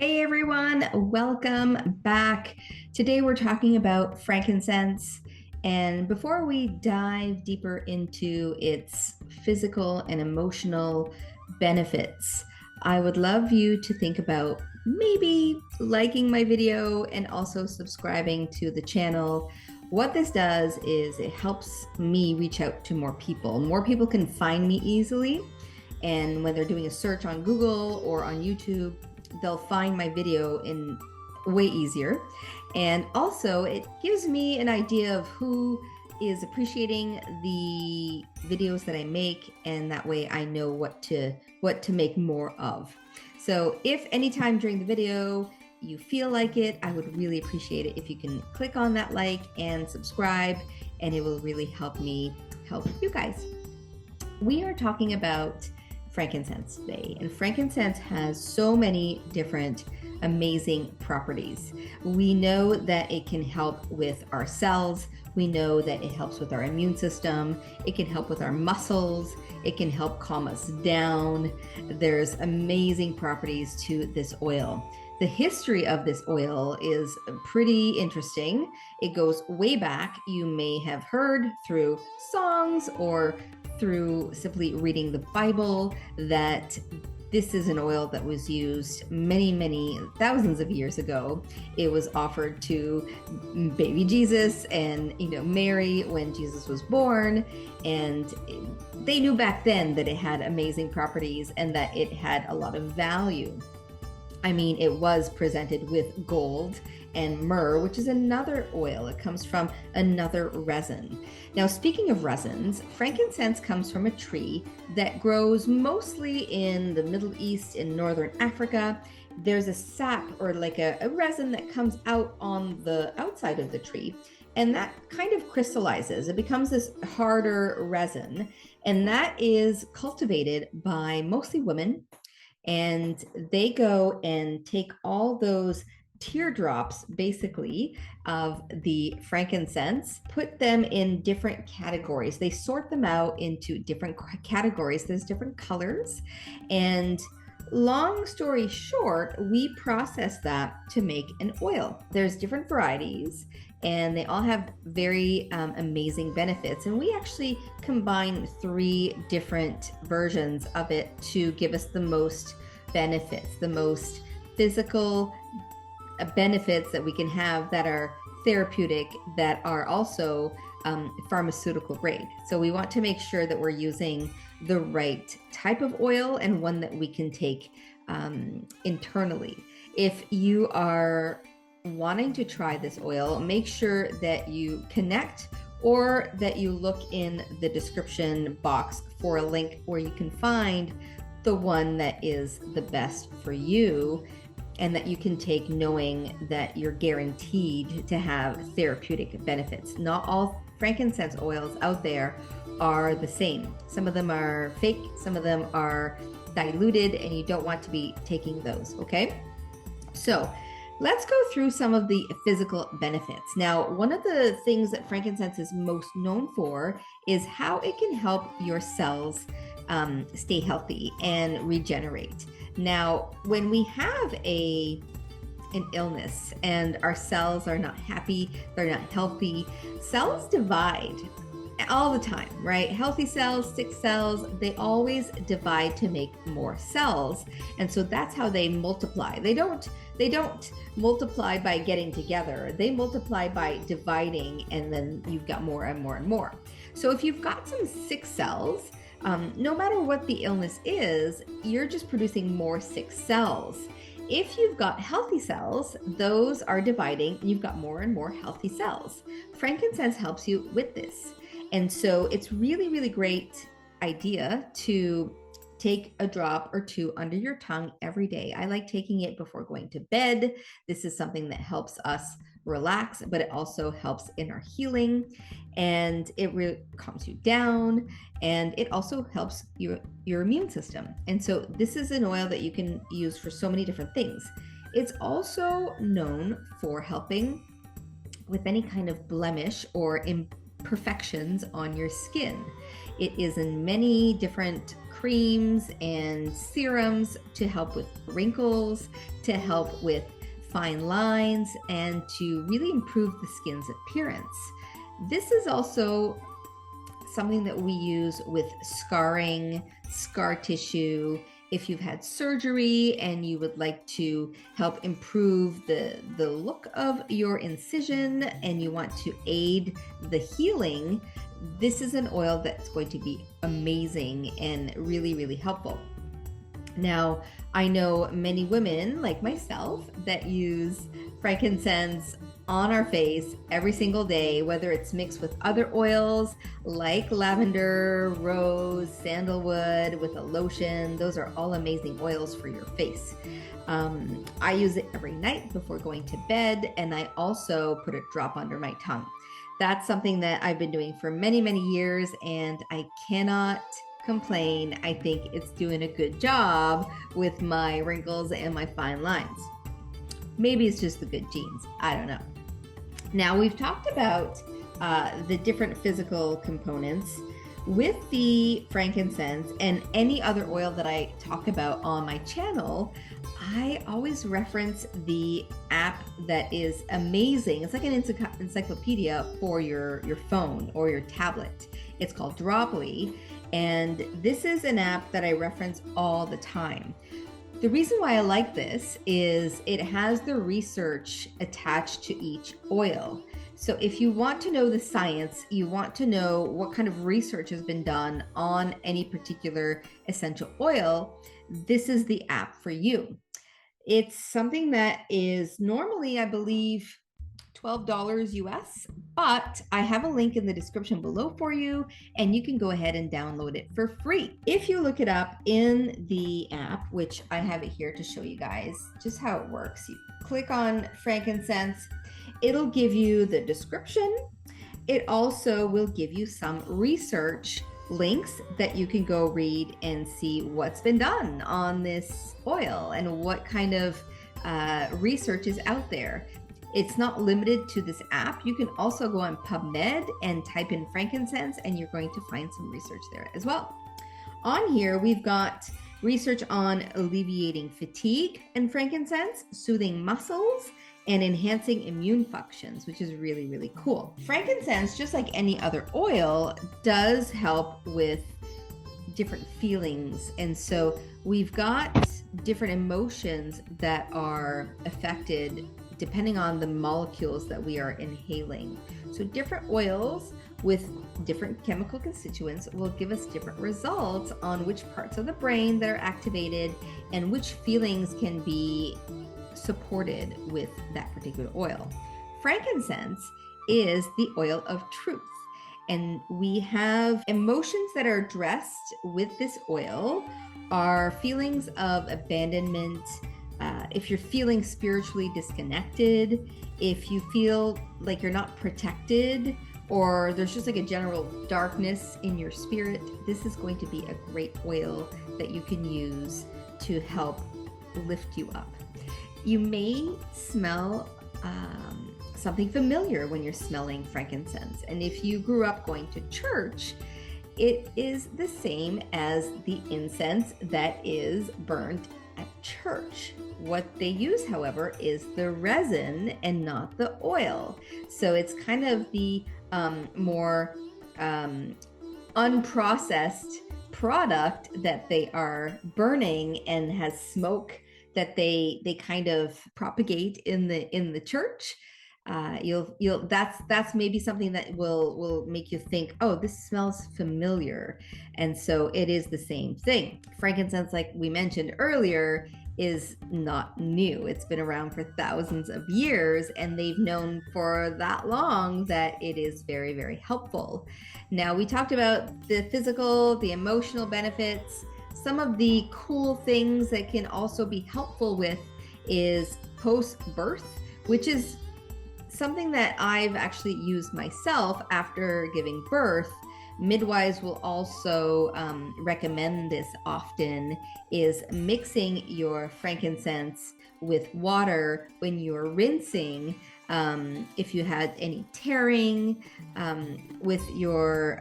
Hey everyone, welcome back. Today we're talking about frankincense. And before we dive deeper into its physical and emotional benefits, I would love you to think about maybe liking my video and also subscribing to the channel. What this does is it helps me reach out to more people. More people can find me easily. And when they're doing a search on Google or on YouTube, they'll find my video in way easier. And also, it gives me an idea of who is appreciating the videos that I make, and that way I know what to make more of. So if anytime during the video you feel like it, I would really appreciate it if you can click on that like and subscribe, and it will really help me help you guys. We are talking about frankincense today, and frankincense has so many different amazing properties. We know that it can help with our cells. We know that it helps with our immune system. It can help with our muscles. It can help calm us down. There's amazing properties to this oil. The history of this oil is pretty interesting. It goes way back. You may have heard through songs or through simply reading the Bible that this is an oil that was used many thousands of years ago. It was offered to baby Jesus and Mary when Jesus was born, and they knew back then that it had amazing properties and that it had a lot of value. I mean, it was presented with gold and myrrh, which is another oil. It comes from another resin. Now, speaking of resins, frankincense comes from a tree that grows mostly in the Middle East and Northern Africa. There's a sap or like a resin that comes out on the outside of the tree, and that kind of crystallizes. It becomes this harder resin, and that is cultivated by mostly women, and they go and take all those teardrops basically of the frankincense, put them in different categories. They sort them out into different categories. There's different colors, and long story short, we process that to make an oil. There's different varieties, and they all have very amazing benefits. And we actually combine 3 different versions of it to give us the most benefits, the most physical benefits that we can have that are therapeutic, that are also pharmaceutical grade. So we want to make sure that we're using the right type of oil and one that we can take internally. If you are wanting to try this oil, make sure that you connect or that you look in the description box for a link where you can find the one that is the best for you and that you can take knowing that you're guaranteed to have therapeutic benefits. Not all frankincense oils out there are the same. Some of them are fake, some of them are diluted, and you don't want to be taking those, okay? So let's go through some of the physical benefits. Now, one of the things that frankincense is most known for is how it can help your cells stay healthy and regenerate. Now, when we have an illness and our cells are not happy, they're not healthy, cells divide all the time, right? Healthy cells, sick cells, they always divide to make more cells. And so that's how they multiply. They don't multiply by getting together. They multiply by dividing, and then you've got more and more and more. So if you've got some sick cells, no matter what the illness is, you're just producing more sick cells. If you've got healthy cells, those are dividing, and you've got more and more healthy cells. Frankincense helps you with this. And so it's really great idea to take a drop or 2 under your tongue every day. I like taking it before going to bed. This is something that helps us relax, but it also helps in our healing, and it really calms you down, and it also helps your immune system. And so this is an oil that you can use for so many different things. It's also known for helping with any kind of blemish or imperfections on your skin. It is in many different creams and serums to help with wrinkles, to help with fine lines, and to really improve the skin's appearance. This is also something that we use with scarring, scar tissue. If you've had surgery and you would like to help improve the look of your incision and you want to aid the healing, this is an oil that's going to be amazing and really, really helpful. Now, I know many women like myself that use frankincense on our face every single day, whether it's mixed with other oils like lavender, rose, sandalwood, with a lotion. Those are all amazing oils for your face. I use it every night before going to bed, and I also put a drop under my tongue. That's something that I've been doing for many, many years, and I cannot complain. I think it's doing a good job with my wrinkles and my fine lines. Maybe it's just the good genes. I don't know. Now, we've talked about the different physical components. With the frankincense and any other oil that I talk about on my channel, I always reference the app that is amazing. It's like an encyclopedia for your phone or your tablet. It's called Droplii, and this is an app that I reference all the time. The reason why I like this is it has the research attached to each oil. So if you want to know the science, you want to know what kind of research has been done on any particular essential oil, this is the app for you. It's something that is normally, I believe, $12 US, but I have a link in the description below for you, and you can go ahead and download it for free. If you look it up in the app, which I have it here to show you guys just how it works, you click on frankincense, it'll give you the description. It also will give you some research links that you can go read and see what's been done on this oil and what kind of research is out there. It's not limited to this app. You can also go on PubMed and type in frankincense, and you're going to find some research there as well. On here, we've got research on alleviating fatigue and frankincense, soothing muscles, and enhancing immune functions, which is really, really cool. Frankincense, just like any other oil, does help with different feelings. And so we've got different emotions that are affected depending on the molecules that we are inhaling. So different oils with different chemical constituents will give us different results on which parts of the brain that are activated and which feelings can be supported with that particular oil. Frankincense is the oil of truth, and we have emotions that are addressed with this oil are feelings of abandonment, if you're feeling spiritually disconnected, if you feel like you're not protected, or there's just like a general darkness in your spirit, this is going to be a great oil that you can use to help lift you up. You may smell something familiar when you're smelling frankincense. And if you grew up going to church, it is the same as the incense that is burnt at church. What they use, however, is the resin and not the oil. So it's kind of the more unprocessed product that they are burning and has smoke that they kind of propagate in the church. That's maybe something that will make you think, oh, this smells familiar. And so it is the same thing. Frankincense, like we mentioned earlier, is not new. It's been around for thousands of years, and they've known for that long that it is very, very helpful. Now, we talked about the physical, the emotional benefits. Some of the cool things that can also be helpful with is post-birth, which is something that I've actually used myself after giving birth. midwives will also recommend this often, is mixing your frankincense with water when you're rinsing. If you had any tearing with your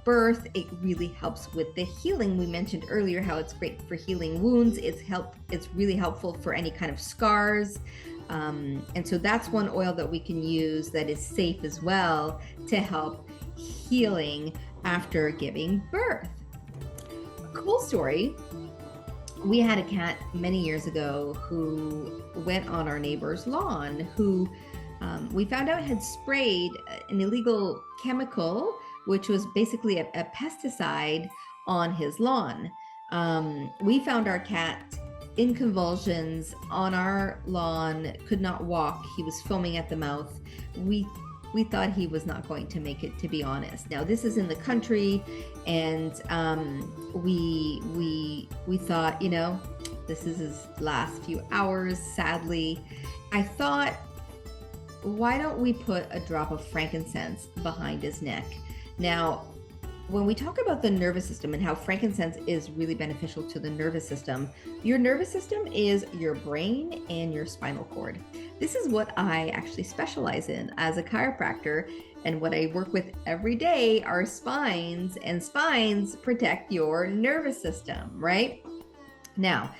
birth, it really helps with the healing. We mentioned earlier how it's great for healing wounds. It's really helpful for any kind of scars. And so that's one oil that we can use that is safe as well to help healing after giving birth. Cool story. We had a cat many years ago who went on our neighbor's lawn, who we found out had sprayed an illegal chemical, which was basically a pesticide, on his lawn. We found our cat in convulsions on our lawn, could not walk. He was foaming at the mouth. We thought he was not going to make it, to be honest. Now, this is in the country, and we thought, this is his last few hours, sadly. I thought, why don't we put a drop of frankincense behind his neck? Now, when we talk about the nervous system and how frankincense is really beneficial to the nervous system, your nervous system is your brain and your spinal cord. This is what I actually specialize in as a chiropractor, and what I work with every day are spines, and spines protect your nervous system, right? Now,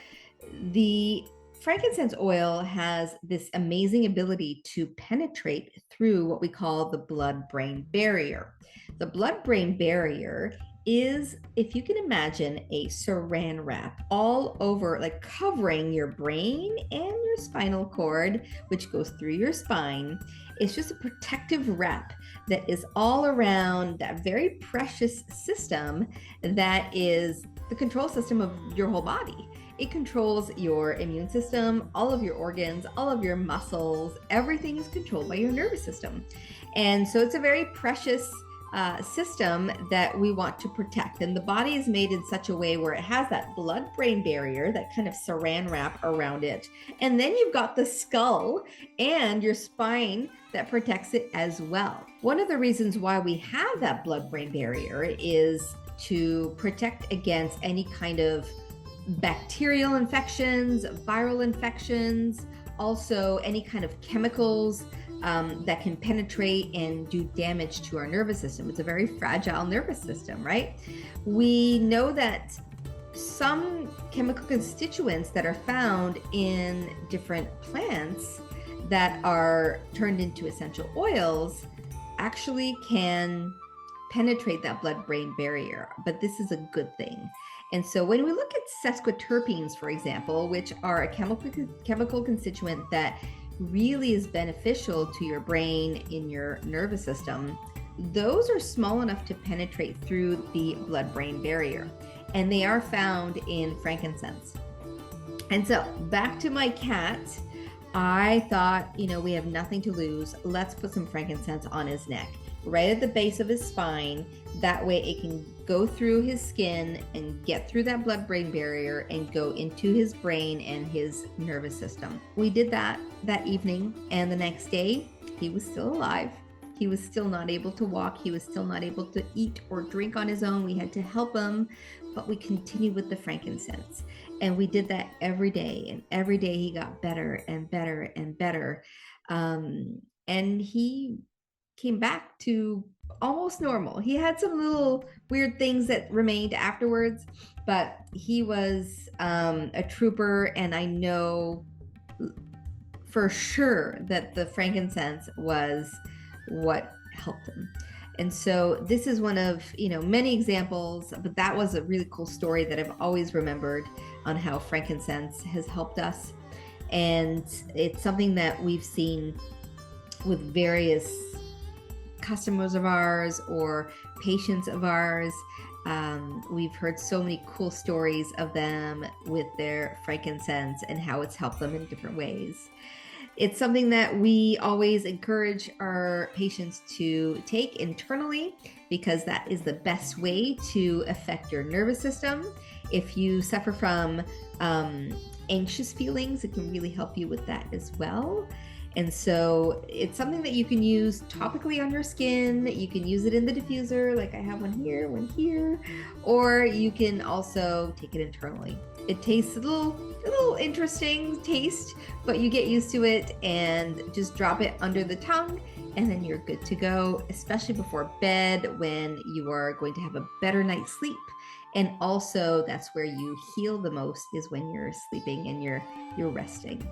the frankincense oil has this amazing ability to penetrate through what we call the blood-brain barrier. The blood-brain barrier is, if you can imagine, a saran wrap all over, like covering your brain and your spinal cord, which goes through your spine. It's just a protective wrap that is all around that very precious system that is the control system of your whole body. It controls your immune system, all of your organs, all of your muscles. Everything is controlled by your nervous system. And so it's a very precious system that we want to protect. And the body is made in such a way where it has that blood-brain barrier, that kind of saran wrap around it. And then you've got the skull and your spine that protects it as well. One of the reasons why we have that blood-brain barrier is to protect against any kind of bacterial infections, viral infections, also any kind of chemicals that can penetrate and do damage to our nervous system. It's a very fragile nervous system, right? We know that some chemical constituents that are found in different plants that are turned into essential oils actually can penetrate that blood-brain barrier, but this is a good thing. And so when we look at sesquiterpenes, for example, which are a chemical constituent that really is beneficial to your brain in your nervous system, those are small enough to penetrate through the blood-brain barrier, and they are found in frankincense. And so back to my cat, I thought, we have nothing to lose. Let's put some frankincense on his neck, right at the base of his spine. That way it can go through his skin and get through that blood-brain barrier and go into his brain and his nervous system. We did that evening, and the next day he was still alive. He was still not able to walk. He was still not able to eat or drink on his own. We had to help him, but we continued with the frankincense. And we did that every day, and every day he got better and better and better. And he came back to almost normal. He had some little weird things that remained afterwards, but he was a trooper, and I know for sure that the frankincense was what helped him. And so this is one of many examples, but that was a really cool story that I've always remembered on how frankincense has helped us. And it's something that we've seen with various customers of ours or patients of ours. We've heard so many cool stories of them with their frankincense and how it's helped them in different ways. It's something that we always encourage our patients to take internally, because that is the best way to affect your nervous system. If you suffer from anxious feelings, it can really help you with that as well. And so it's something that you can use topically on your skin. You can use it in the diffuser, like I have one here, or you can also take it internally. It tastes a little interesting taste, but you get used to it and just drop it under the tongue and then you're good to go, especially before bed when you are going to have a better night's sleep. And also that's where you heal the most, is when you're sleeping and you're resting.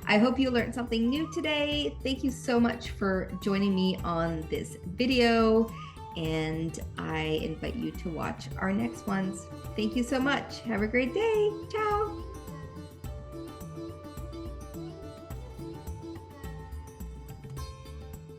I hope you learned something new today. Thank you so much for joining me on this video, and I invite you to watch our next ones. Thank you so much. Have a great day. Ciao.